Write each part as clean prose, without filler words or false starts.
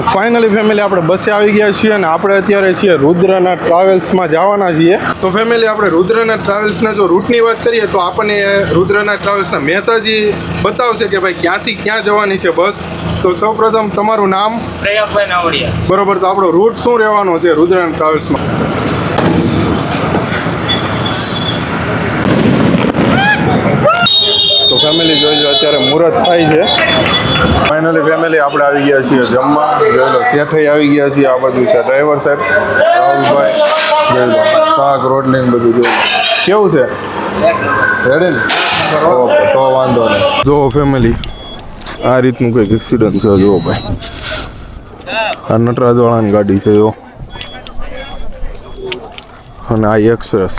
Finally family આપણે બસે આવી ગયા છીએ અને આપણે અત્યારે છીએ રુદ્રના ટ્રાવેલ્સમાં જવાના છીએ. તો ફેમિલી આપણે રુદ્રના ટ્રાવેલ્સના જો રૂટની વાત કરીએ તો આપણને રુદ્રના ટ્રાવેલ્સના મહેતાજી બતાવશે કે ભાઈ ક્યાંથી ક્યાં જવાની છે બસ. તો સૌપ્રથમ તમારું નામ? પ્રયાગભાઈ નાવડિયા. બરોબર. તો આપણો રૂટ શું રહેવાનો છે રુદ્રના ટ્રાવેલ્સમાં? તો ફેમિલી જોઈ લો અત્યારે મુહૂર્ત થાય છે. ફાઇનલી ફેમિલી આપણે આવી ગયા છીએ જમવા. જોઈ લો શેઠાઈ આવી ગયા છીએ. આ બાજુ છે ડ્રાઈવર સાહેબ રાહુલભાઈ. જોઈ લો શાક રોટલી ને બધું જોઈ લો. કેવું છે? રેડી ને? ઓકે તો વાંધો નહીં. જો ફેમિલી આ રીતનું કંઈક એક્સિડન્ટ છે. જુઓ ભાઈ આ નટરાજવાળાની ગાડી છે જો. અને આ એક્સપ્રેસ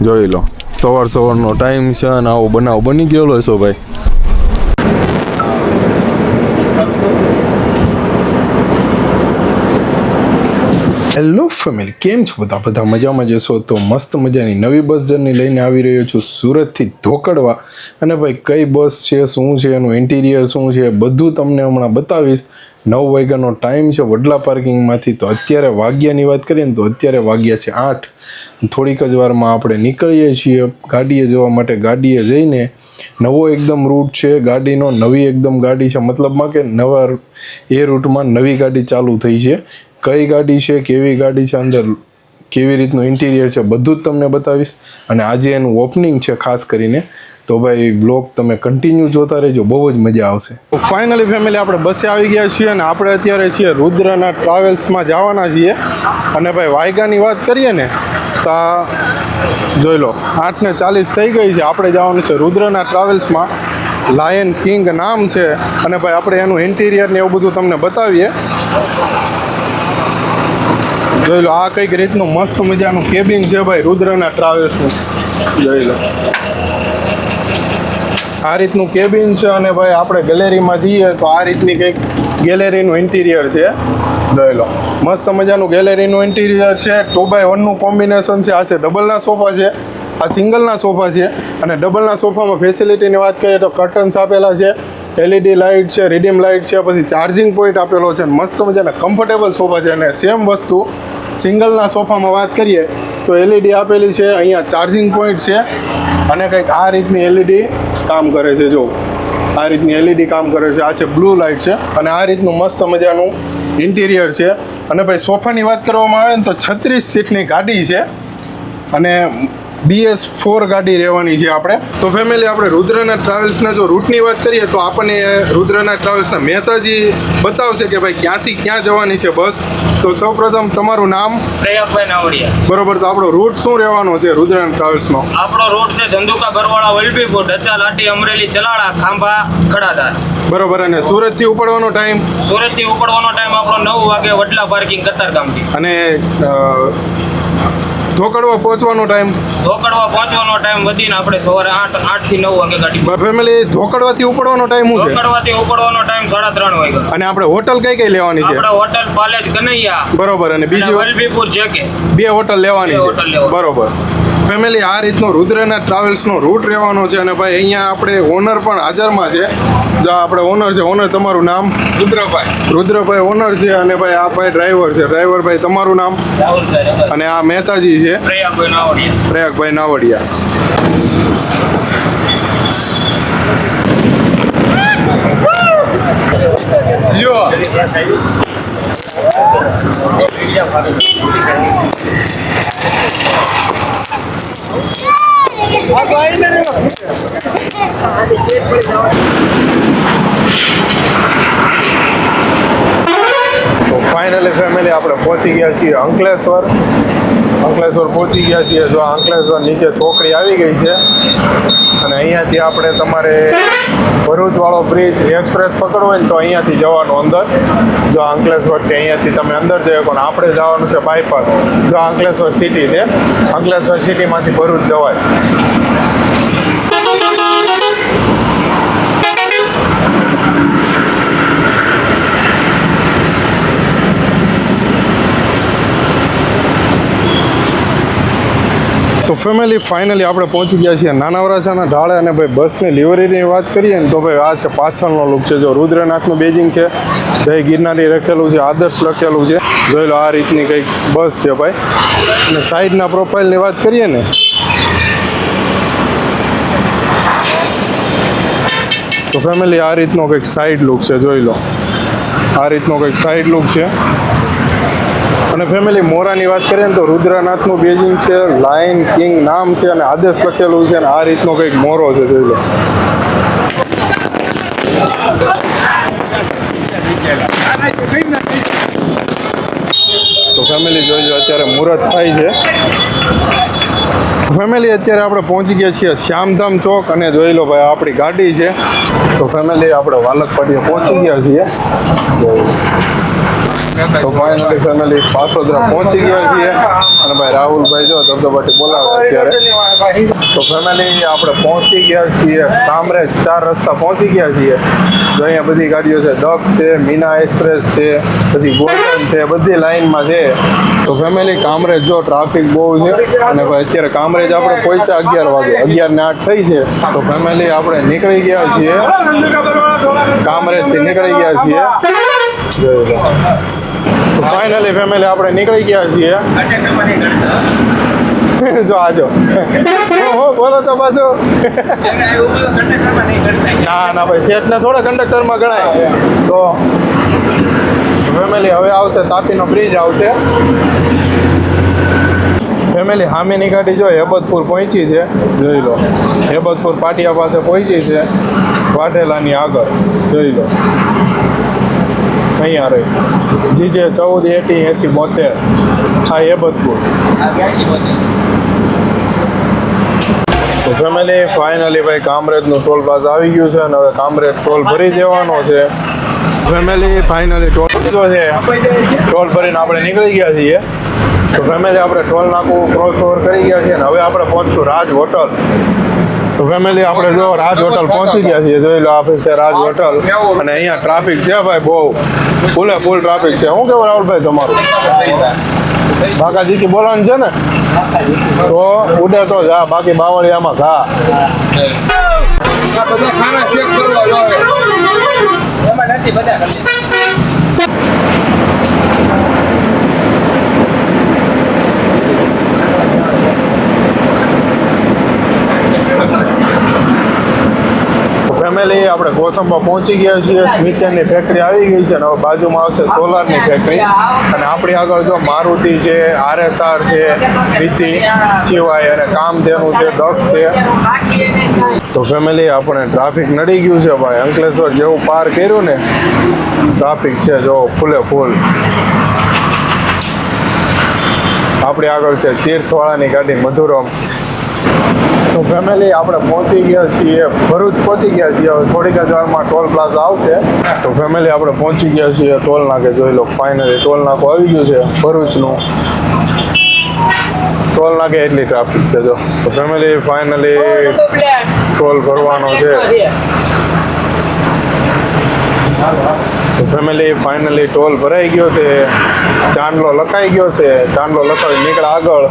જોઈ લો. સવારનો ટાઈમ છે અને આવો બનાવ બની ગયેલો છો ભાઈ. હેલો ફેમિલી, કેમ છો બધા મજામાં જશો? તો મસ્ત મજાની નવી બસ જર્ની લઈને આવી રહ્યો છું સુરતથી ધોકડવા. અને ભાઈ કઈ બસ છે, શું છે, એનું ઇન્ટિરિયર શું છે, બધું તમને હમણાં બતાવીશ. 9 વાગ્યાનો ટાઈમ છે વડલા પાર્કિંગમાંથી. તો અત્યારે વાગ્યાની વાત કરીએ ને તો અત્યારે વાગ્યા છે 8. થોડીક જ વારમાં આપણે નીકળીએ છીએ ગાડીએ જવા માટે. ગાડીએ જઈને નવો એકદમ રૂટ છે ગાડીનો, નવી એકદમ ગાડી છે, મતલબમાં કે નવા એ રૂટમાં નવી ગાડી ચાલુ થઈ છે. કઈ ગાડી છે, કેવી ગાડી છે, અંદર કેવી રીતનું ઇન્ટિરિયર છે, બધું જ તમને બતાવીશ. અને આજે એનું ઓપનિંગ છે ખાસ કરીને. તો ભાઈ વ્લોગ તમે કન્ટિન્યુ જોતા રહેજો, બહુ જ મજા આવશે. તો ફાઇનલી ફેમિલી આપણે બસે આવી ગયા છીએ અને આપણે અત્યારે છીએ રુદ્રના ટ્રાવેલ્સમાં જવાના છીએ. અને ભાઈ વાયગાની વાત કરીએ ને તો જોઈ લો 8:40 થઈ ગઈ છે. આપણે જવાનું છે રુદ્રના ટ્રાવેલ્સમાં. લાયન કિંગ નામ છે. અને ભાઈ આપણે એનું ઇન્ટિરિયર ને એવું બધું તમને બતાવીએ. જોઈ લો આ કંઈક રીતનું મસ્ત મજાનું કેબિન છે ભાઈ રુદ્રના ટ્રાવેલ્સનું. જોઈ લો આ રીતનું કેબિન છે. અને ભાઈ આપણે ગેલેરીમાં જઈએ તો આ રીતની કંઈક ગેલેરીનું ઇન્ટિરિયર છે. જોઈ લો મસ્ત મજાનું ગેલેરીનું ઇન્ટિરિયર છે. 2x1નું કોમ્બિનેશન છે. આ છે ડબલના સોફા છે, આ સિંગલના સોફા છે. અને ડબલના સોફામાં ફેસિલિટીની વાત કરીએ તો કર્ટન્સ આપેલા છે, LED લાઇટ છે, રીડીમ લાઇટ છે, પછી ચાર્જિંગ પોઈન્ટ આપેલો છે. મસ્ત મજાના કમ્ફર્ટેબલ સોફા છે. અને સેમ વસ્તુ સિંગલના સોફામાં વાત કરીએ તો LED આપેલી છે, અહીંયા ચાર્જિંગ પોઈન્ટ છે. અને કંઈક આ રીતની LED કામ કરે છે. જો આ રીતની LED કામ કરે છે. આ છે બ્લુ લાઇટ છે. અને આ રીતનું મસ્ત મજાનું ઇન્ટિરિયર છે. અને ભાઈ સોફાની વાત કરવામાં આવે ને તો 36 સીટની ગાડી છે. અને BS4 ગાડી રહેવાની છે આપણે. તો ફેમિલી આપણે રુદ્રના ટ્રાવેલ્સના જો રૂટની વાત કરીએ તો આપણને રુદ્રના ટ્રાવેલ્સના મહેતાજી બતાવશે કે ભાઈ ક્યાંથી ક્યાં જવાની છે બસ. તો સૌપ્રથમ તમારું નામ? પ્રયાગભાઈ નાવડિયા. બરોબર. તો આપણો રૂટ શું રહેવાનો છે રુદ્રના ટ્રાવેલ્સનો? આપણો રૂટ છે ધંધુકા, બરવાળા, વલભીપુર, ડચા, લાટી, અમરેલી, ચલાળા, ખાંભા, ખડાધાર. બરોબર. અને સુરતથી ઉપડવાનો ટાઈમ? સુરતથી ઉપડવાનો ટાઈમ આપણો 9 વાગે વડલા પાર્કિંગ કતારગામથી. અને ધોકડવા પહોંચવાનો ટાઈમ? ધોકડવા પહોંચવાનો ટાઈમ વધીને આપણે સવારે 8 થી 9 વાગે ગાડી. ફેમિલી ધોકડવાથી ઉપડવાનો ટાઈમ શું છે? ધોકડવાથી ઉપડવાનો ટાઈમ 3:30 વાગે. અને આપણે હોટલ કઈ લેવાની છે? આપણે હોટલ પાલેજ કનૈયા. બરોબર. અને બીજી વલભીપુર JK. 2 હોટલ લેવાની છે. બરોબર. ફેમિલી આ રીતનો રુદ્રના ટ્રાવેલ્સનો રૂટ રહેવાનો છે. અને ભાઈ અહીંયા આપણે ઓનર પણ હાજરમાં છે. જો આપણે ઓનર છે. ઓનર તમારું નામ? રુદ્રભાઈ. રુદ્રભાઈ ઓનર છે. અને ભાઈ આ ભાઈ ડ્રાઈવર છે. ડ્રાઈવર ભાઈ તમારું નામ? રાહુલભાઈ. અને આ મહેતાજી છે પ્રયાગભાઈ નાવડિયા. પ્રયાગભાઈ નાવડિયા. તો ફાઇનલી ફેમિલી આપણે પહોંચી ગયા છીએ અંકલેશ્વર. અંકલેશ્વર પહોંચી ગયા છીએ. જો અંકલેશ્વર નીચે ચોકડી આવી ગઈ છે. અને અહીંયાથી આપણે તમારે ભરૂચવાળો બ્રિજ એક્સપ્રેસ પકડવો હોય ને તો અહીંયાથી જવાનું અંદર. જો અંકલેશ્વરથી અહીંયાથી તમે અંદર જઈ શકો. આપણે જવાનું છે બાયપાસ. જો અંકલેશ્વર સિટી છે. અંકલેશ્વર સિટીમાંથી ભરૂચ જવાય. તો તો ફેમિલી ફાઇનલી આપણે પહોંચી ગયા છીએ નાના વરાછાના ઢાળે અને ભાઈ બસની લિવરીની વાત કરીએ ને તો ભાઈ આ છે પાછળનો લુક છે. જો રુદ્રનાથનું બેજિંગ છે, જય ગિરનારી લખેલું છે, આદર્શ લખેલું છે. જોઈ લો આ રીતની કંઈક બસ છે ભાઈ. અને સાઈડના પ્રોફાઇલની વાત કરીએ ને તો ફેમિલી આ રીતનો કંઈક સાઈડ લુક છે. જોઈ લો આ રીતનો કંઈક સાઈડ લુક છે. અને ફેમિલી મોરાની વાત કરીએ ને તો રુદ્રનાથનું બેજિંગ છે, લાયન કિંગ નામ છે અને આદેશ લખેલું છે અને આ રીતનો કંઈક મોરો છે. જોઈ લો તો ફેમિલી જોઈ લો અત્યારે મુહૂર્ત થાય છે. ફેમિલી અત્યારે આપણે પહોંચી ગયા છીએ શ્યામધામ ચોક અને જોઈ લો ભાઈ આપણી ગાડી છે. તો ફેમિલી આપણે વાલકપાટીએ પહોંચી ગયા છીએ. તો ફાઇનલી ફેમિલી પાસોદરા પહોંચી ગયા છીએ અને ભાઈ રાહુલભાઈ જો ધબધબાટી બોલાવે અત્યારે. તો ફેમિલી આપણે પહોંચી ગયા છીએ કામરેજ 4 રસ્તા પહોંચી ગયા છીએ. જો અહીંયા બધી ગાડીઓ છે, દક્ષ છે, મીના એક્સપ્રેસ છે, પછી ગોલ્ડન છે, બધી લાઇનમાં છે. તો ફેમિલી કામરેજ જો ટ્રાફિક બહુ છે અને ભાઈ અત્યારે કામરેજ આપણે પહોંચ્યા 11 વાગે, 11:08 થઈ છે. તો ફેમિલી આપણે નીકળી ગયા છીએ કામરેજથી નીકળી ગયા છીએ. જોઈ લો તો ફાઇનલી ફેમિલી આપણે નીકળી ગયા છીએ. જો આજો બોલો તો પાછું ના ભાઈ શેઠને થોડા કંડક્ટરમાં ગણાય. તો ફેમિલી હવે આવશે તાપીનો બ્રિજ આવશે. ફેમિલી સામેની ગાડી જો હેબતપુર પહોંચી છે. જોઈ લો હેબતપુર પાટિયા પાસે પહોંચી છે, વાઢેલાની આગળ. જોઈ લો અહીંયા રહી જીજે 14 80 80 72 હા હેબતપુર. તો ફેમિલી ફાઇનલી ભાઈ કામરેજનું ટોલ પ્લાઝા આવી ગયું છે અને હવે કામરેજ ટોલ ભરી દેવાનો છે. ફેમિલી ફાઇનલી ટોલ જો છે ટોલ ભરીને આપણે નીકળી ગયા છીએ. તો ફેમિલી આપણે ટોલ નાકું ક્રોસ ઓવર કરી ગયા છીએ અને હવે આપણે પહોંચશું રાજ હોટલ. તો ફેમિલી આપણે જો રાજ હોટલ પહોંચી ગયા છીએ. જોઈ લો આપણે છે રાજ હોટલ અને અહીંયા ટ્રાફિક છે ભાઈ બહુ ફૂલે ફૂલ ટ્રાફિક છે. શું કેવું રાહુલભાઈ તમારું? બાકાજી કી બોલવાનું છે ને તો ઉડે તો જા, બાકી બાવળિયામાં ઘા. ફેમિલી આપણે કોસંબા પહોંચી ગયા છીએ. સ્મિચનની ફેક્ટરી આવી ગઈ છે અને હવે બાજુમાં આવશે સોલારની ફેક્ટરી અને આપણી આગળ જો મારુતિ છે, RSR છે, વિધિ સિવાય અને કામધેનુ છે, દક્ષ છે. તો ફેમિલી આપણે ટ્રાફિક નડી ગયું છે ભાઈ. અંકલેશ્વર જેવું પાર કર્યું ને ટ્રાફિક છે જો ફૂલે ફૂલ. આપણી આગળ છે તીર્થવાળાની ગાડી મધુરમ. તો ફેમિલી આપણે પહોંચી ગયા છીએ ભરૂચ પહોંચી ગયા છીએ. હવે થોડીક જ વારમાં ટોલ પ્લાઝા આવશે. તો ફેમિલી આપણે પહોંચી ગયા છીએ ટોલ નાકે. જોઈ લો ફાઇનલી ટોલ નાકું આવી ગયું છે ભરૂચનું. ટોલ નાકે એટલી ટ્રાફિક છે જો. તો ફેમિલી ફાઇનલી ટોલ ભરવાનો છે. તો ફેમિલી ફાઇનલી ટોલ ભરાઈ ગયો છે. ચાંદલો લખાઈ ગયો છે. ચાંદલો લખાવી નીકળે આગળ.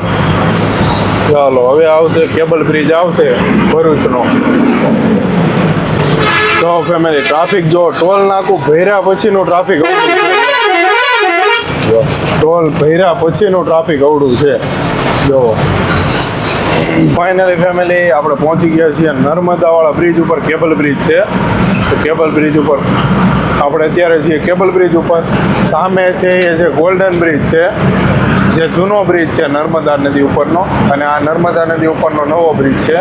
ચાલો હવે આવશે કેબલ બ્રિજ આવશે ભરૂચનો. તો ફેમિલી ટ્રાફિક જો ટોલ નાકું ભર્યા પછીનું ટ્રાફિક ટોલ ભર્યા પછીનું ટ્રાફિક અવડું છે જો. ફાઇનલી ફેમિલી આપણે પહોંચી ગયા છીએ નર્મદાવાળા બ્રિજ ઉપર. કેબલ બ્રિજ છે તો કેબલ બ્રિજ ઉપર આપણે અત્યારે છીએ. કેબલ બ્રિજ ઉપર સામે છે એ છે ગોલ્ડન બ્રિજ છે, જે જૂનો બ્રિજ છે નર્મદા નદી ઉપરનો. અને આ નર્મદા નદી ઉપરનો નવો બ્રિજ છે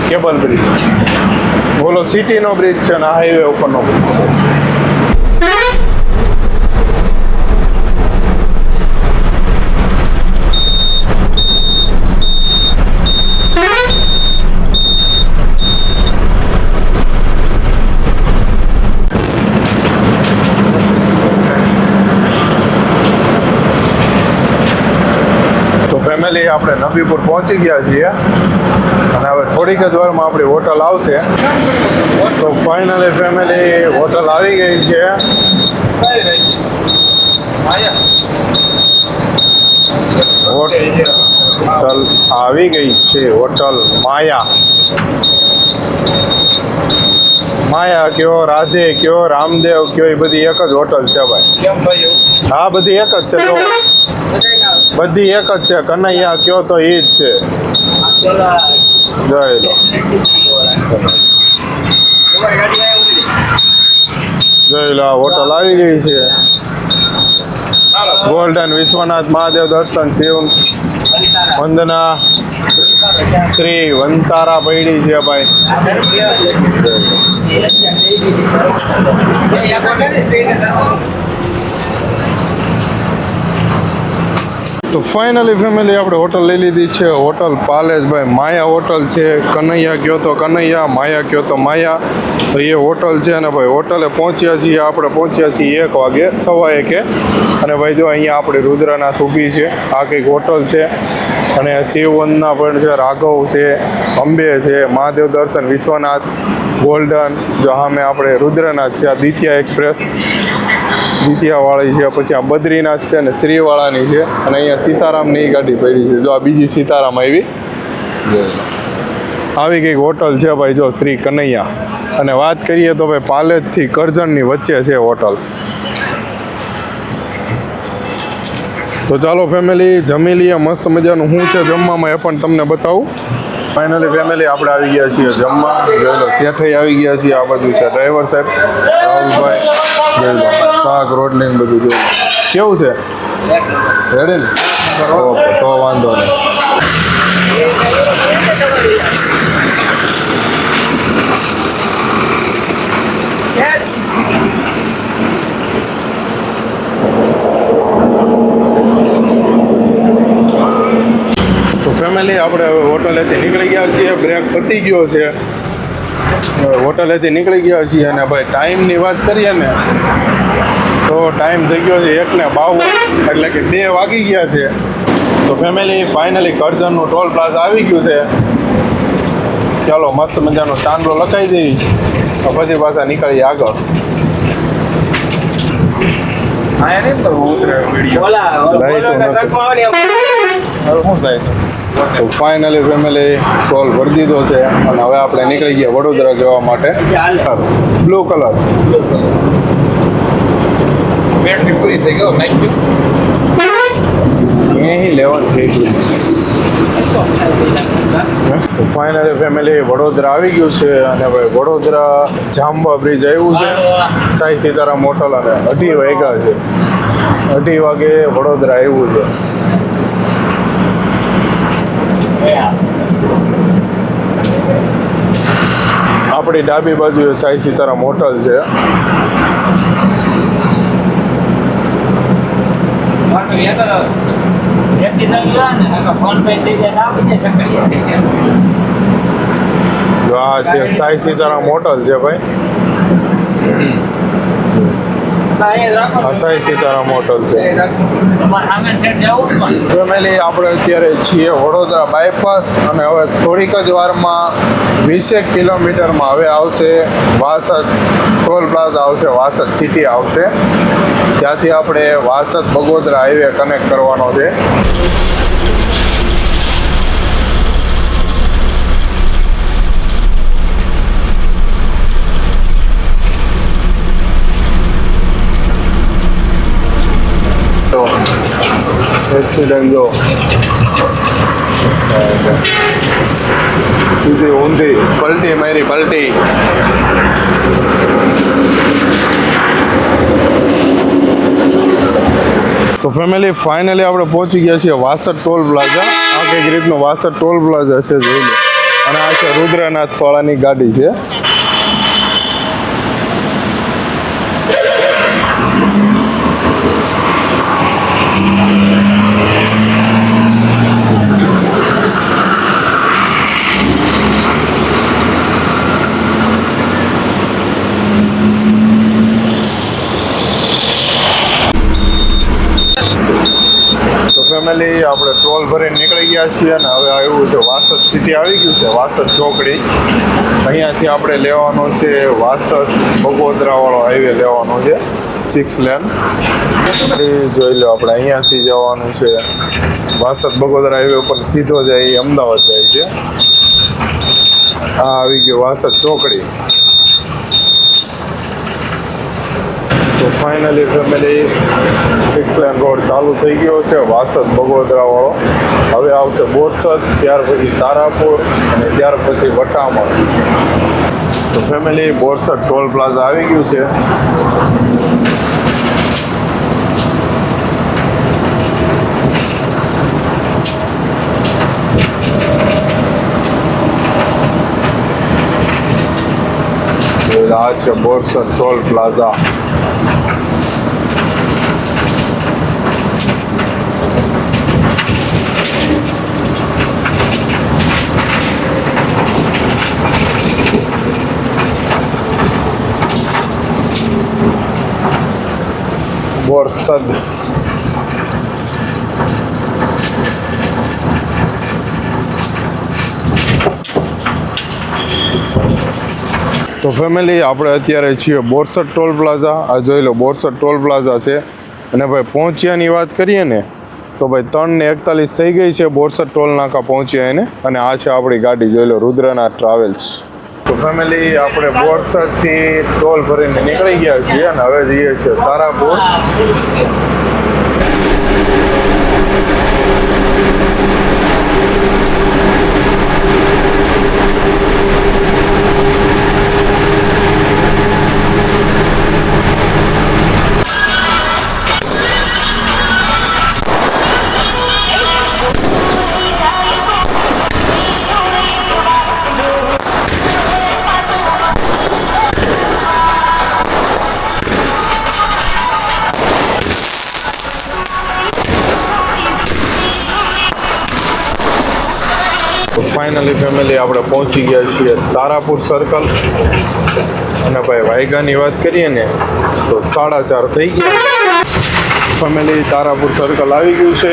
કેબલ બ્રિજ. બોલો સિટીનો બ્રિજ છે અને હાઈવે ઉપરનો બ્રિજ છે. ફેમિલી આપણે નબીપુર પહોંચી ગયા છીએ અને હવે થોડીક જ વારમાં આપણી હોટલ આવશે. તો ફાઇનલી ફેમિલી હોટલ આવી ગઈ છે. હોટલ આવી ગઈ છે હોટલ માયા કયો, રાધે કયો, રામદેવ કયો, એ બધી એક જ હોટલ છે ભાઈ. કેમ ભાઈ હા, બધી એક જ છે. તો બધી એક જ છે. કનૈયા કયો તો એ જ છે. જોઈ લો, જોઈ લો, આ હોટલ આવી ગઈ છે. ગોલ્ડન વિશ્વનાથ મહાદેવ દર્શન શિવ વંદના શ્રી વંતારા પૈડી છે ભાઈ. તો ફાઇનલી ફેમિલી આપણે હોટલ લઈ લીધી છે. હોટલ પાલેસ ભાઈ માયા હોટલ છે. કનૈયા કયો તો કનૈયા, માયા કયો તો માયા, તો એ હોટલ છે. અને ભાઈ હોટલે પહોંચ્યા છીએ, આપણે પહોંચ્યા છીએ 1 વાગે, 1:15. અને ભાઈ જો અહીંયા આપણે રુદ્રનાથ ઊભી છે. આ કંઈક હોટલ છે. અને શિવવંદના પણ છે, રાઘવ છે, અંબે છે, મહાદેવ દર્શન વિશ્વનાથ, ગોલ્ડન. જો સામે આપણે રુદ્રનાથ છે. આ દિત્યા એક્સપ્રેસ દિત્યાવાળી છે. પછી આ બદ્રીનાથ છે અને શ્રીવાળાની છે. અને અહીંયા સીતારામની ગાડી પડી છે. જો આ બીજી સીતારામ આવી કંઈક હોટલ છે ભાઈ. જો શ્રી કનૈયા. અને વાત કરીએ તો ભાઈ પાલેજથી કરજણની વચ્ચે છે હોટલ. તો ચાલો ફેમિલી જમી લઈએ. મસ્ત મજાનું શું છે જમવામાં એ પણ તમને બતાવું. ફાઇનલી ફેમિલી આપણે આવી ગયા છીએ જમવા. જોઈ લો શેઠે આવી ગયા છીએ. આ બાજુ છે ડ્રાઈવર સાહેબ રાહુલભાઈ. જોઈ લો શાક રોટલી ને બધું જોઈ લો. કેવું છે? રેડી ને? ઓકે, તો વાંધો નહીં. તો ફેમિલી આપણે હવે હોટલેથી નીકળી ગયા છીએ. બ્રેક પતી ગયો છે. હોટલેથી નીકળી ગયા છીએ. અને ભાઈ ટાઈમની વાત કરીએ ને તો ટાઈમ થઈ ગયો છે 1:52, એટલે કે 2 વાગી ગયા છે. તો ફેમિલી ફાઇનલી કરજણનું ટોલ પ્લાઝા આવી ગયું છે. ચાલો મસ્ત મજાનો સ્ટાન્ડો લખાઈ દઈ, પછી પાછા નીકળીએ આગળ. તો ફાઇનલી ફેમિલી ટોલ ભરી દીધો છે. અને હવે આપણે નીકળી ગયા વડોદરા જવા માટે. બ્લુ કલર બેટરી પૂરી થઈ ગયો અહીં લેવાનું થઈ ગયું. તો ફાઇનલી ફેમિલી વડોદરા આવી ગયું છે. અને ભાઈ વડોદરા જાંબા બ્રિજ આવ્યું છે. સાઈ સીતારામ હોટલ. અને 2:30 વાગ્યા છે. 2:30 વાગે વડોદરા આવ્યું છે. આપણી ડાબી બાજુએ સાઈ સીતારામ હોટલ છે. આ છે સાઈ સીતારામ હોટલ છે ભાઈ. આ સાઈ સીતારામ હોટલ છે. ફેમિલી આપણે અત્યારે છીએ વડોદરા બાયપાસ. અને હવે થોડીક જ વારમાં 20 કિલોમીટરમાં હવે આવશે વાસદ ટોલ પ્લાઝા આવશે. વાસદ સિટી આવશે. ત્યાંથી આપણે વાસદ બગોદરા હાઈવે કનેક્ટ કરવાનો છે. એક્સિડન્ટ જો સીધી ઊંધી પલટી મારી પલટી. તો ફેમિલી ફાઇનલી આપણે પહોંચી ગયા છીએ વાસદ ટોલ પ્લાઝા. આ કંઈક રીતનો વાસદ ટોલ પ્લાઝા છે, જોઈ લો. અને આ છે રુદ્રનાથ વાળાની ગાડી છે. ફેમિલી આપણે ટોલ ભરીને નીકળી ગયા છીએ. અને હવે આવ્યું છે વાસદ સિટી આવી ગયું છે. વાસદ ચોકડી. અહીંયાથી આપણે લેવાનું છે વાસદ બગોદરાવાળો હાઈવે લેવાનો છે 6 લેન. જોઈ લો આપણે અહીંયાથી જવાનું છે વાસદ બગોદરા હાઈવે ઉપર સીધો જાય એ અમદાવાદ જાય છે. આ આવી ગયો વાસદ ચોકડી. તો ફાઇનલી ફેમિલી 6 લેન રોડ ચાલુ થઈ ગયો છે વાસદ બગોદરા વાળો. હવે આવશે બોરસદ, ત્યાર પછી તારાપુર અને ત્યાર પછી વટામણ. તો ફેમિલી બોરસદ ટોલ પ્લાઝા આવી ગયું છે. આ છે બોરસદ ટોલ પ્લાઝા. બોરસદ તો ફેમિલી આપણે અત્યારે છીએ બોરસદ ટોલ પ્લાઝા. આ જોઈ લો બોરસદ ટોલ પ્લાઝા છે. અને ભાઈ પહોંચ્યાની વાત કરીએ ને તો ભાઈ 3:41 થઈ ગઈ છે બોરસદ ટોલ નાકા પહોંચ્યા એને. અને આ છે આપણી ગાડી, જોઈ લો રુદ્રનાથ ટ્રાવેલ્સ. તો ફેમિલી આપણે બોરસદથી ટોલ ભરીને નીકળી ગયા છીએ અને હવે જઈએ છીએ તારાપુર. તો ફાઇનલી ફેમિલી આપણે પહોંચી ગયા છીએ તારાપુર સર્કલ. અને ભાઈ વાયગાની વાત કરીએ ને તો 4:30 થઈ ગયા. ફેમિલી તારાપુર સર્કલ આવી ગયું છે.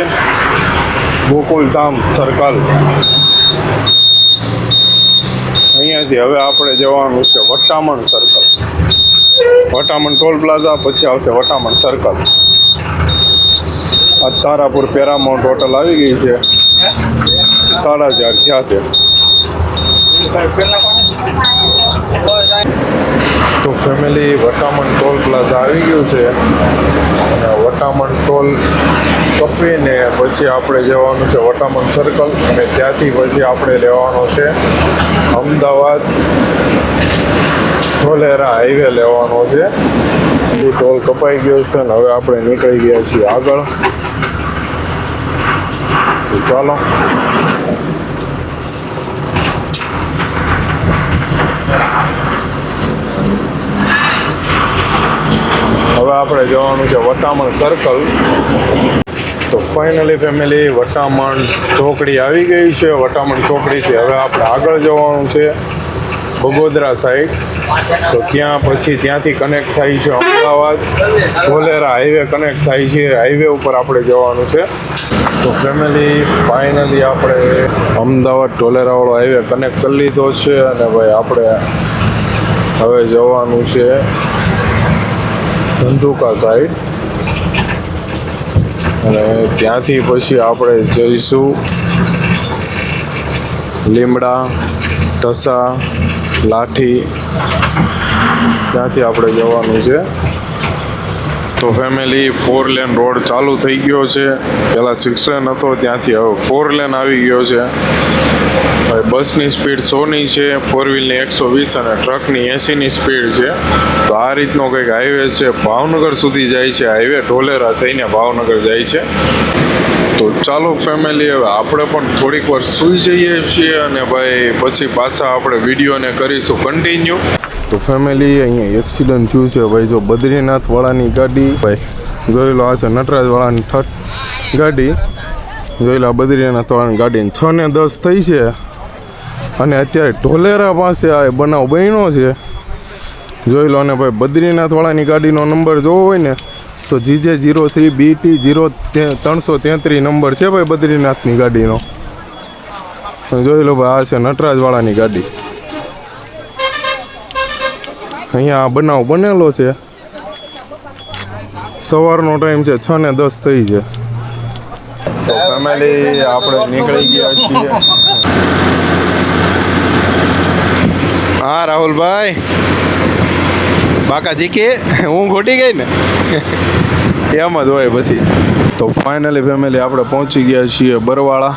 ગોકુલધામ સર્કલ. અહીંયાથી હવે આપણે જવાનું છે Vataman circle. Vataman toll plaza પછી આવશે વટામણ સર્કલ. આ તારાપુર પેરામાઉન્ટ હોટલ આવી ગઈ છે. 4:30 થયા છે. તો ફેમિલી વટામણ ટોલ પ્લાઝા આવી ગયું છે. અને વટામણ ટોલ કપીને પછી આપણે જવાનું છે વટામણ સર્કલ. અને ત્યાંથી પછી આપણે લેવાનો છે અમદાવાદ ધોલેરા હાઈવે લેવાનો છે. ટોલ કપાઈ ગયો છે અને હવે આપણે નીકળી ગયા છીએ આગળ. તો ચાલો હવે આપણે જવાનું છે વટામણ સર્કલ. તો ફાઇનલી ફેમિલી વટામણ ચોકડી આવી ગઈ છે. વટામણ ચોકડીથી હવે આપણે આગળ જવાનું છે બગોદરા સાઈડ. તો ત્યાં પછી ત્યાંથી કનેક્ટ થાય છે અમદાવાદ ધોલેરા હાઈવે કનેક્ટ થાય છે. હાઈવે ઉપર આપણે જવાનું છે. તો ફેમિલી ફાઇનલી આપણે અમદાવાદ ધોલેરાવાળો હાઈવે કનેક્ટ કરી લીધો છે. અને ભાઈ આપણે હવે જવાનું છે ધંધુકા સાઈડ. અને ત્યાંથી પછી આપણે જઈશું લીમડા, ઢસા, લાઠી. ત્યાંથી આપણે જવાનું છે. તો ફેમિલી 4 લેન રોડ ચાલુ થઈ ગયો છે. પહેલાં 6 લેન હતો, ત્યાંથી હવે 4 લેન આવી ગયો છે. ભાઈ બસની સ્પીડ 100ની છે, 4 વ્હીલની 120 અને ટ્રકની 80ની સ્પીડ છે. તો આ રીતનો કંઈક હાઈવે છે. ભાવનગર સુધી જાય છે હાઈવે. ઢોલેરા થઈને ભાવનગર જાય છે. તો ચાલો ફેમિલી હવે આપણે પણ થોડીક વાર સૂઈ જઈએ છીએ અને ભાઈ પછી પાછા આપણે વિડીયોને કરીશું કન્ટિન્યુ. તો ફેમિલી અહીંયા એક્સિડન્ટ થયું છે ભાઈ. જો બદ્રીનાથ વાળાની ગાડી ભાઈ જોઈ લો. આ છે નટરાજ વાળાની ગાડી. જોઈ લો બદ્રીનાથ વાળાની ગાડી 6:10 થઈ છે. અને અત્યારે ઢોલેરા પાસે આ બનાવ બન્યો છે. જોઈ લો. અને ભાઈ બદ્રીનાથ વાળાની ગાડીનો નંબર જોવો હોય ને તો GJ03BT0333 નંબર છે ભાઈ બદ્રીનાથની ગાડીનો. જોઈ લો ભાઈ આ છે નટરાજ વાળાની ગાડી. અહીંયા આ બનાવ બનેલો છે. સવારનો ટાઈમ છે 6:10 થઈ છે. તો ફેમિલી આપણે નીકળી ગયા છીએ. હા રાહુલભાઈ, બાકા જીકે હું ખોટી ગઈ ને એમ જ હોય પછી. તો ફાઇનલી ફેમિલી આપણે પહોંચી ગયા છીએ બરવાળા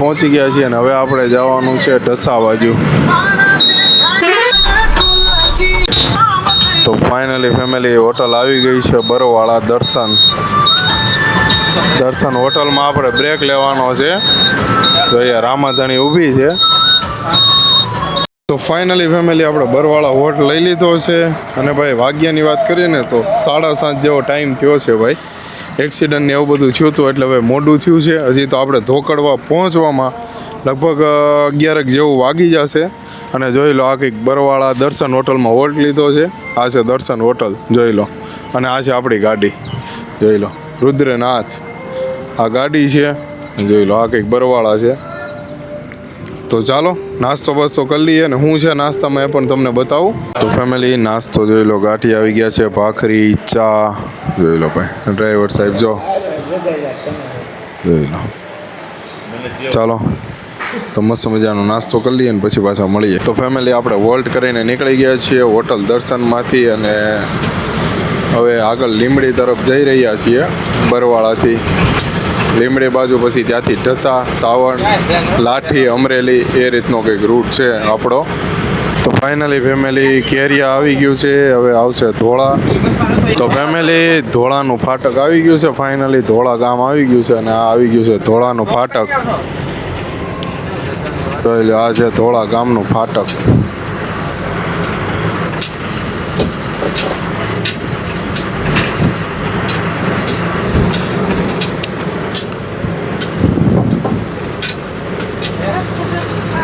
પહોંચી ગયા છીએ અને હવે આપણે જવાનું છે ઢસા બાજુ. તો ફાઇનલી ફેમિલી હોટલ આવી ગઈ છે બરવાળા દર્શન હોટલમાં આપણે બ્રેક લેવાનો છે. તો અહીંયા રામાધણી ઊભી છે. તો ફાઇનલી ફેમિલી આપણે બરવાળા હોટ લઈ લીધો છે અને ભાઈ વાગ્યાની વાત કરીએ ને તો 7:30 જેવો ટાઈમ થયો છે ભાઈ. એક્સિડન્ટ ને એવું બધું થયું હતું એટલે હવે મોડું થયું છે. હજી તો આપણે ધોકડવા પહોંચવામાં લગભગ 11 જેવું વાગી જશે. અને જોઈ લો આ કંઈક બરવાળા દર્શન હોટલમાં હોલ્ટ લીધો છે. આ છે દર્શન હોટલ જોઈ લો. અને આ છે આપણી ગાડી જોઈ લો, રુદ્રનાથ આ ગાડી છે જોઈ લો. આ કંઈક બરવાળા છે. તો ચાલો નાસ્તો બસ્તો કરી લઈએ ને હું છે નાસ્તામાં એ પણ તમને બતાવું. તો ફેમિલી નાસ્તો જોઈ લો, ગાંઠી આવી ગયા છે, ભાખરી, ચા જોઈ લો ભાઈ. ડ્રાઈવર સાહેબ જો જોઈ લો. ચાલો તો મસ્ત મજાનો નાસ્તો કરી લઈએ ને પછી પાછા મળીએ. તો ફેમિલી આપણે વોલ્ટ કરીને નીકળી ગયા છીએ હોટલ દર્શનમાંથી અને હવે આગળ લીંબડી તરફ જઈ રહ્યા છીએ બરવાળાથી. લીંબડી બાજુ પછી ત્યાંથી ઢસા, ચાવણ, લાઠી, અમરેલી એ રીતનો કંઈક રૂટ છે આપણો. તો ફાઇનલી ફેમિલી કેરિયા આવી ગયું છે. હવે આવશે ધોળા. તો ફેમિલી ધોળાનું ફાટક આવી ગયું છે. ફાઇનલી ધોળા ગામ આવી ગયું છે અને આ આવી ગયું છે ધોળાનું ફાટક. જોઈ લો આ છે ધોળા ગામનું ફાટક.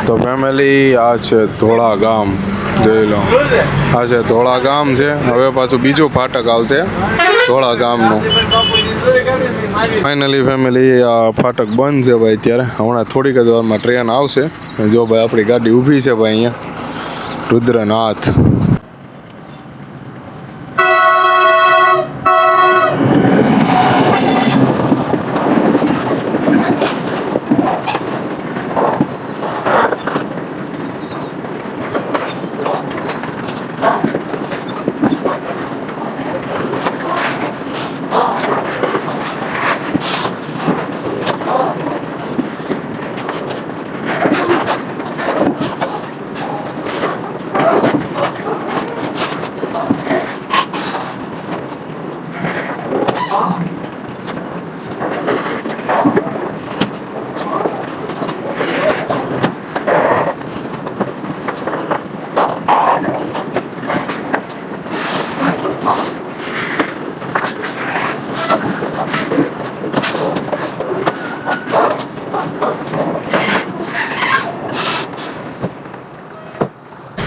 તો ફેમિલી આ છે ધોળા ગામ જોઈ લો. આ છે ધોળા ગામ છે. હવે પાછું બીજું ફાટક આવશે ધોળા ગામનું. ફાઇનલી ફેમિલી આ ફાટક બંધ છે ભાઈ અત્યારે. હમણાં થોડીક જ વારમાં ટ્રેન આવશે. જો ભાઈ આપણી ગાડી ઊભી છે ભાઈ અહીંયા રુદ્રનાથ.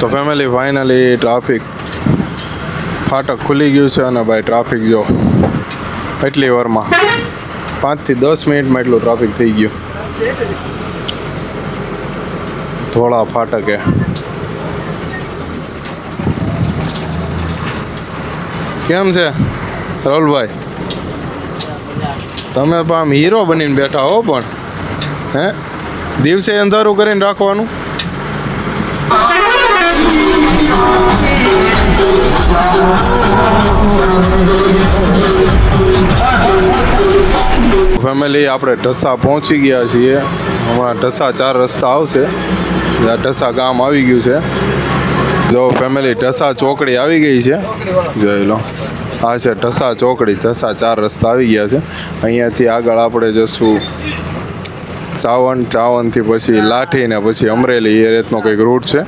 તો ફેમિલી ફાઇનલી ટ્રાફિક ફાટક ખુલી ગયું છે અને ભાઈ ટ્રાફિક જો એટલી વારમાં 5 થી 10 મિનિટમાં એટલું ટ્રાફિક થઈ ગયું ધોળા ફાટકે. કેમ છે રાહુલભાઈ? તમે પણ આમ હીરો બનીને બેઠા હો. પણ હે દિવસે અંધારું કરીને રાખવાનું. ફેમિલી આપણે ઢસા પહોંચી ગયા છીએ. હમણાં ઢસા 4 રસ્તા આવશે. આ ઢસા ગામ આવી ગયું છે. જો ફેમિલી ઢસા ચોકડી આવી ગઈ છે જોઈ લો. આ છે ઢસા ચોકડી. ઢસા 4 રસ્તા આવી ગયા છે. અહીંયાથી આગળ આપણે જશું ચાવણથી પછી લાઠી ને પછી અમરેલી એ રીતનો કંઈક રૂટ છે.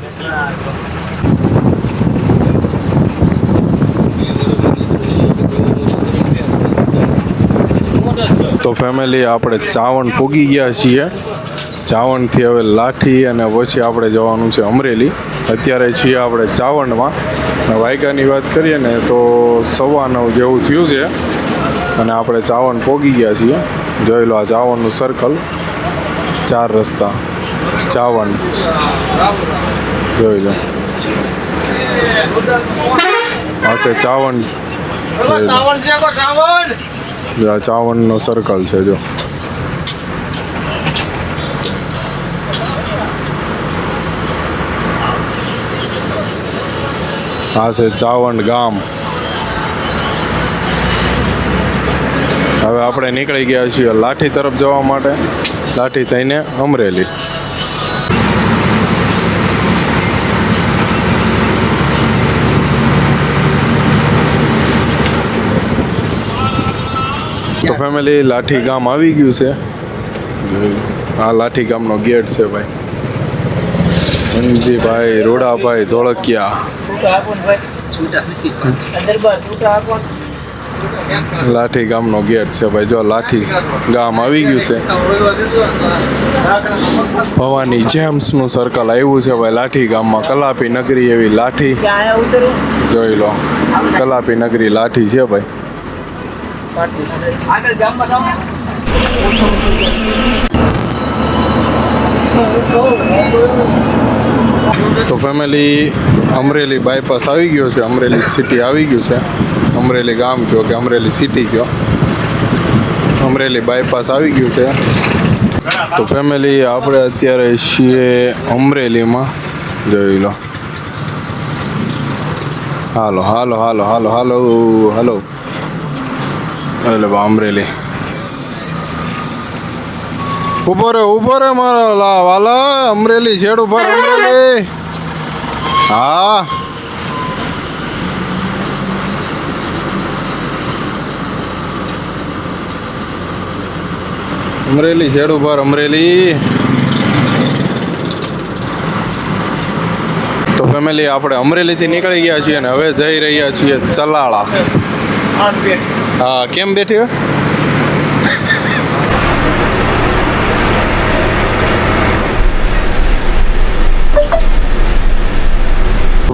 તો ફેમિલી આપણે ચાવણ પૂગી ગયા છીએ. ચાવણથી હવે લાઠી અને પછી આપણે જવાનું છે અમરેલી. અત્યારે છીએ આપણે ચાવણમાં. વાયકાની વાત કરીએ ને તો 9:15 જેવું થયું છે અને આપણે ચાવણ પહોંચી ગયા છીએ. જોઈ લો આ ચાવણનું સર્કલ. 4 રસ્તા ચાવણ જોઈ લો. આ છે ચાવણ જો આ ચાવણનો સર્કલ છે જો. આ છે ચાવણ ગામ. હવે આપણે નીકળી ગયા છીએ લાઠી તરફ જવા માટે. લાઠી થઈને અમરેલી. તો ફેમિલી લાઠી ગામ આવી ગયું છે. આ લાઠી ગામનો ગેટ છે ભાઈ. મનજીભાઈ રોડાભાઈ ધોળકિયા. લાઠી ગામનો ગેટ છે ભાઈ. જો લાઠી ગામ આવી ગયું છે. ભવાની જેમ્સનું સર્કલ આવ્યું છે ભાઈ લાઠી ગામમાં. કલાપી નગરી એવી લાઠી જોઈ લો. કલાપી નગરી લાઠી છે ભાઈ. તો ફેમિલી અમરેલી બાયપાસ આવી ગયો છે. અમરેલી સિટી આવી ગયું છે. અમરેલી ગામ કયો કે અમરેલી સિટી કયો, અમરેલી બાયપાસ આવી ગયું છે. તો ફેમિલી આપણે અત્યારે છીએ અમરેલીમાં. જોઈ લો. હાલો હાલો હાલો હાલો હાલો હાલો એટલે અમરેલી. ઉભો રે મારા વાલા. અમરેલી છેડ ઉપર અમરેલી. હા અમરેલી છેડ ઉપર અમરેલી. તો ફેમિલી આપણે અમરેલીથી નીકળી ગયા છીએ અને હવે જઈ રહ્યા છીએ ચલાળા. હા કેમ બેઠી હોય?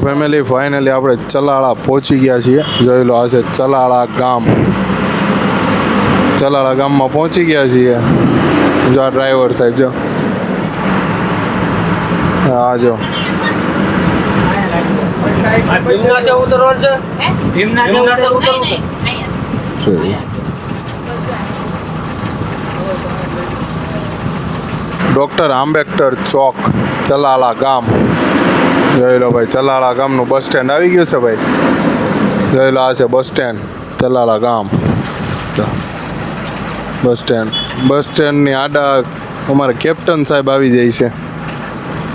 ફેમિલી ફાઇનલી આપણે ચલાળા પહોંચી ગયા છીએ. જોઈ લો આ છે ચલાળા ગામ. ચલાળા ગામમાં પહોંચી ગયા છીએ. જો આ ડ્રાઈવર સાહેબ જો. હા જો ડૉક્ટર આંબેડકર ચોક ચલાળા ગામ. જોઈ લો ભાઈ ચલાળા ગામનું બસ સ્ટેન્ડ આવી ગયું છે ભાઈ. જોઈ લો આ છે બસ સ્ટેન્ડ ચલાળા ગામ. બસ સ્ટેન્ડની આડા અમારા કેપ્ટન સાહેબ આવી જાય છે.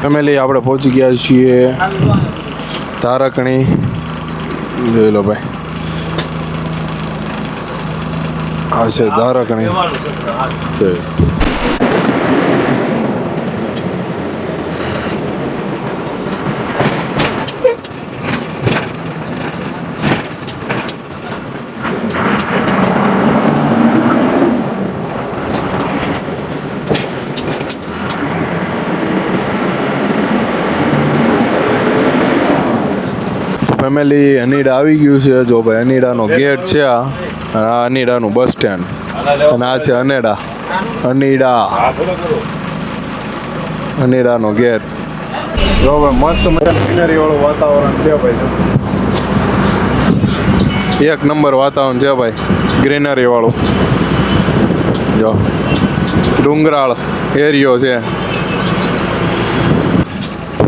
ફેમિલી આપણે પહોંચી ગયા છીએ ધારકણી. જોઈ લો ભાઈ આ છે ધારકણી. ફેમિલી અનીડા આવી ગયું છે. જો ભાઈ અનીડાનો ગેટ છે. આ અનીડાનું બસ સ્ટેન્ડ અને આ છે અનીડાનો ગેટ. જો ભાઈ મસ્ત મજાનું ગ્રીનરી વાળું વાતાવરણ છે ભાઈ. એક નંબર વાતાવરણ છે ભાઈ ગ્રીનરી વાળું. જો ડુંગરાળ એરિયો છે.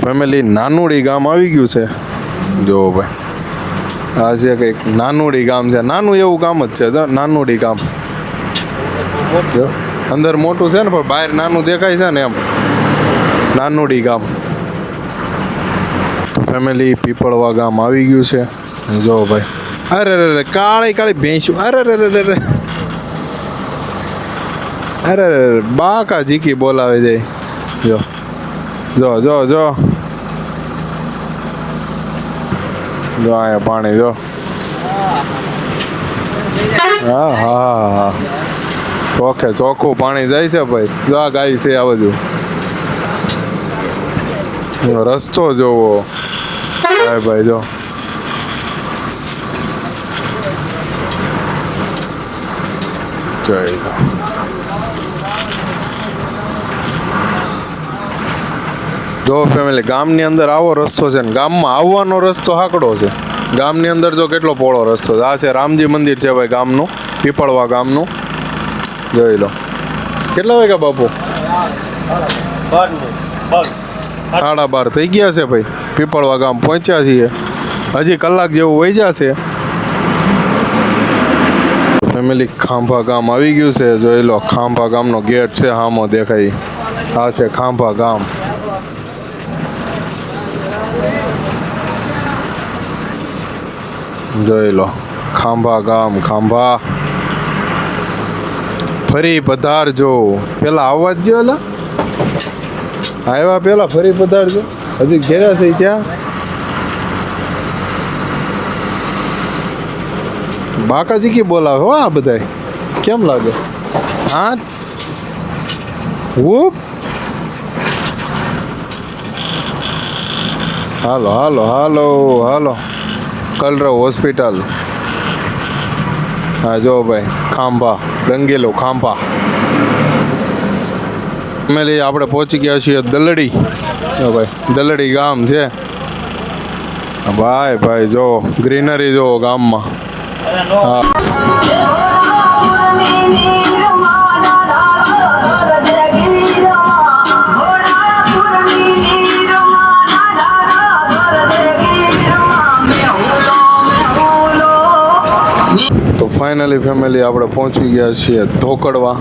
ફેમિલી નાનુડી ગામ આવી ગયું છે. જો ભાઈ આ છે કંઈક નાનુડી ગામ છે. નાનું એવું ગામ જ છે. નાનુડી ગામ અંદર મોટું છે ને પણ બહાર નાનું દેખાય છે ને એમ નાનુડી ગામ. તો ફેમિલી પીપળવા ગામ આવી ગયું છે. જો ભાઈ અરે કાળી ભેંસું. અરે બાકા જીકી બોલાવે જાય. જો જો જો જો જો અહીંયા પાણી જો. હા હા ચોખ્ખું પાણી જાય છે ભાઈ. જો આ ગાય છે આ બધું. રસ્તો જોવો ભાઈ જો. જોઈ લો. જો ફેમિલી ગામની અંદર આવો રસ્તો છે ને ગામમાં આવવાનો રસ્તો હાકડો છે. ગામની અંદર જો કેટલો પોળો રસ્તો છે. આ છે રામજી મંદિર છે ભાઈ ગામનું, પીપળવા ગામનું. જોઈ લો. કેટલા વાગ્યા બાપુ? 12:30 થઈ ગયા છે ભાઈ. પીપળવા ગામ પહોંચ્યા છીએ. હજી કલાક જેવું વહી જશે. ફેમિલી ખાંભા ગામ આવી ગયું છે. જોઈ લો, ખાંભા ગામનો ગેટ છે, હામો દેખાય. આ છે ખાંભા ગામ. જોઈ લો, ખાંભા ગામ. ખાંભા ફરી પધારજો. પેલા આવવા જ જો. એલા આવ્યા પેલા ફરી પધારજો. હજી ઘેરા છે ત્યાં. બાકાજી કી બોલાવે હો આ બધાય. કેમ લાગે? હા વૂપ. હાલો હાલો હાલો હાલો. કલરવ હોસ્પિટલ. હા જો ભાઈ, ખાંભા રંગેલો ખાંભા. ફેમિલી આપણે પહોંચી ગયા છીએ દલડી. જો ભાઈ દલડી ગામ છે ભાઈ. ભાઈ જો ગ્રીનરી જો ગામમાં. હા તો ફાઇનલી ફેમિલી આપણે પહોંચી ગયા છીએ ધોકડવા.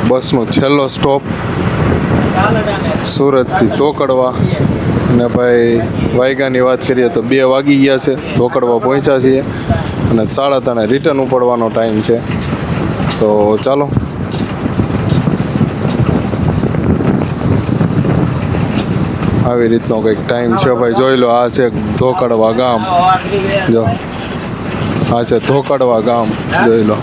બસનો છેલ્લો સ્ટોપ સુરતથી ધોકડવા. અને ભાઈ વાગ્યાની વાત કરીએ તો 2 વાગી ગયા છે. ધોકડવા પહોંચ્યા છીએ અને 3:30 રિટર્ન ઉપડવાનો ટાઈમ છે. તો ચાલો આવી રીતનો કંઈક ટાઈમ છે ભાઈ. જોઈ લો, આ છે ધોકડવા ગામ. જો આ છે ધોકડવા ગામ. જોઈ લો.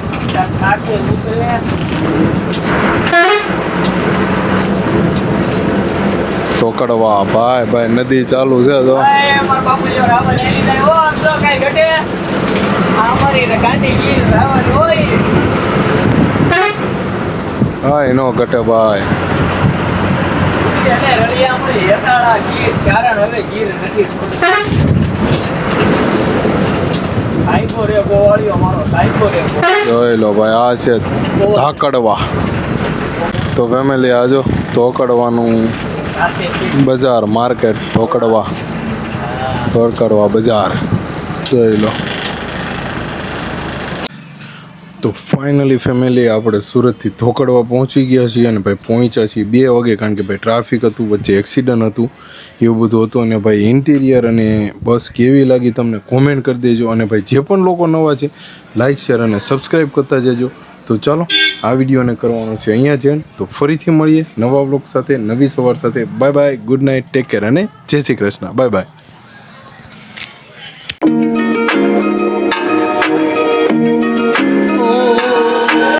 ધોકડવા ભાઈ. ભાઈ નદી ચાલુ છે. તો હા નો ઘટે ભાઈ. જોઈ લો ભાઈ, આ છે ધાકડવા. તો ફેમિલી આજો ધોકડવાનું બજાર, માર્કેટ ધોકડવા. ધોકડવા બજાર જોઈ લો. તો ફાઇનલી ફેમિલી આપણે સુરતથી ધોકડવા પહોંચી ગયા છીએ. અને ભાઈ પહોંચ્યા છીએ 2 વાગે, કારણ કે ભાઈ ટ્રાફિક હતું, વચ્ચે એક્સિડન્ટ હતું, એવું બધું હતું. અને ભાઈ ઇન્ટિરિયર અને બસ કેવી લાગી તમને કોમેન્ટ કરી દેજો. અને ભાઈ જે પણ લોકો નવા છે લાઇક શેર અને સબસ્ક્રાઈબ કરતા જજો. તો ચાલો આ વિડીયોને કરવાનો છે અહીંયા જઈને. તો ફરીથી મળીએ નવા બ્લોગ સાથે, નવી સવાર સાથે. Bye bye, good night, take care અને જય શ્રી કૃષ્ણ. Bye bye.